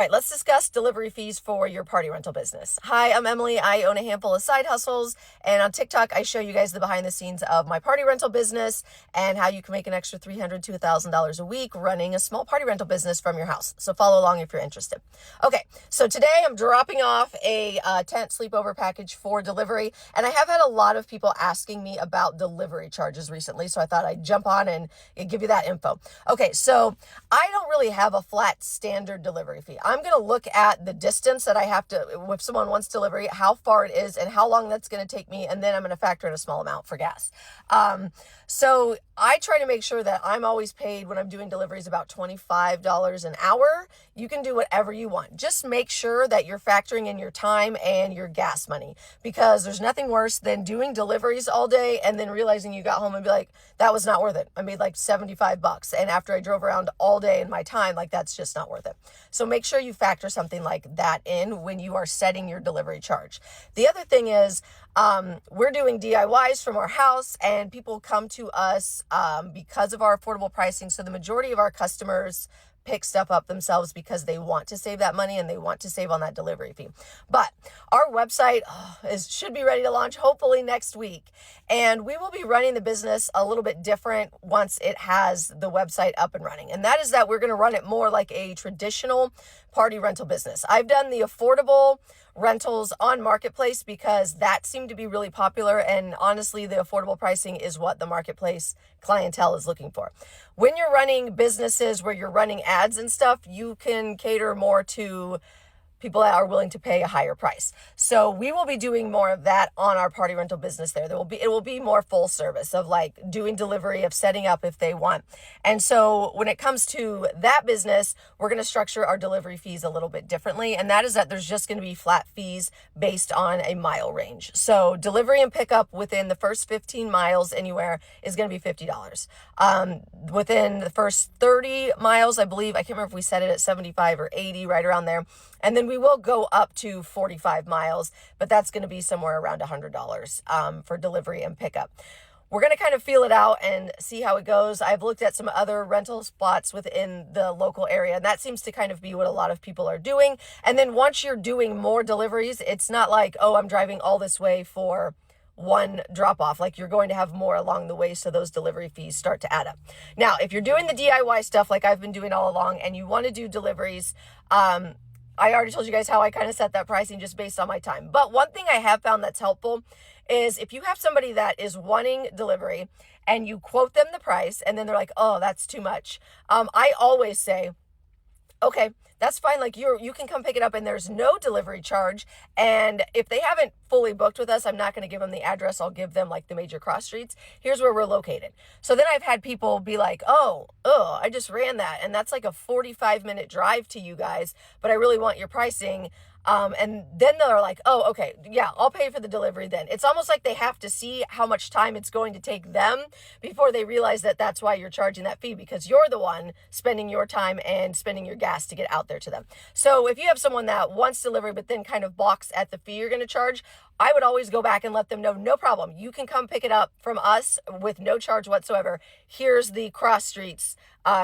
All right, let's discuss delivery fees for your party rental business. Hi, I'm Emily. I own a handful of side hustles, and on TikTok, I show you guys the behind the scenes of my party rental business and how you can make an extra $300 to $1,000 a week running a small party rental business from your house. So follow along if you're interested. Okay, so today I'm dropping off a tent sleepover package for delivery, and I have had a lot of people asking me about delivery charges recently, so I thought I'd jump on and give you that info. Okay, so I don't really have a flat standard delivery fee. I'm going to look at the distance that I have to, if someone wants delivery, how far it is and how long that's going to take me. And then I'm going to factor in a small amount for gas. So I try to make sure that I'm always paid when I'm doing deliveries about $25 an hour. You can do whatever you want. Just make sure that you're factoring in your time and your gas money, because there's nothing worse than doing deliveries all day and then realizing you got home and be like, that was not worth it. I made like $75. And after I drove around all day in my time, like that's just not worth it. So make sure you factor something like that in when you are setting your delivery charge. The other thing is, we're doing DIYs from our house, and people come to us because of our affordable pricing. So the majority of our customers pick stuff up themselves because they want to save that money and they want to save on that delivery fee. But our website should be ready to launch hopefully next week. And we will be running the business a little bit different once it has the website up and running. And that is that we're going to run it more like a traditional party rental business. I've done the affordable rentals on Marketplace because that seemed to be really popular, and honestly the affordable pricing is what the Marketplace clientele is looking for. When you're running businesses where you're running ads and stuff, you can cater more to people that are willing to pay a higher price. So we will be doing more of that on our party rental business there. It will be more full service of like doing delivery, of setting up if they want. And so when it comes to that business, we're going to structure our delivery fees a little bit differently. And that is that there's just going to be flat fees based on a mile range. So delivery and pickup within the first 15 miles anywhere is going to be $50. Within the first 30 miles, I believe, I can't remember if we set it at 75 or 80, right around there. And then we will go up to 45 miles, but that's going to be somewhere around $100 for delivery and pickup. We're going to kind of feel it out and see how it goes. I've looked at some other rental spots within the local area, and that seems to kind of be what a lot of people are doing. And then once you're doing more deliveries, it's not like, oh, I'm driving all this way for one drop off. Like, you're going to have more along the way, so those delivery fees start to add up. Now, if you're doing the DIY stuff like I've been doing all along and you want to do deliveries, I already told you guys how I kind of set that pricing just based on my time. But one thing I have found that's helpful is if you have somebody that is wanting delivery and you quote them the price and then they're like, oh, that's too much. I always say, okay, that's fine. Like, you can come pick it up and there's no delivery charge. And if they haven't fully booked with us, I'm not going to give them the address. I'll give them like the major cross streets. Here's where we're located. So then I've had people be like, oh, I just ran that, and that's like a 45-minute drive to you guys, but I really want your pricing. And then they're like, oh, okay, yeah, I'll pay for the delivery then. It's almost like they have to see how much time it's going to take them before they realize that that's why you're charging that fee, because you're the one spending your time and spending your gas to get out there to them. So if you have someone that wants delivery but then kind of balks at the fee you're going to charge, I would always go back and let them know, no problem. You can come pick it up from us with no charge whatsoever. Here's the cross streets,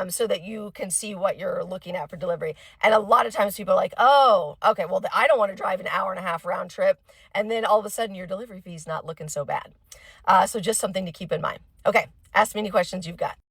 so that you can see what you're looking at for delivery. And a lot of times people are like, oh, okay, well, I don't want to drive an hour and a half round trip. And then all of a sudden your delivery fee is not looking so bad. So just something to keep in mind. Okay, ask me any questions you've got.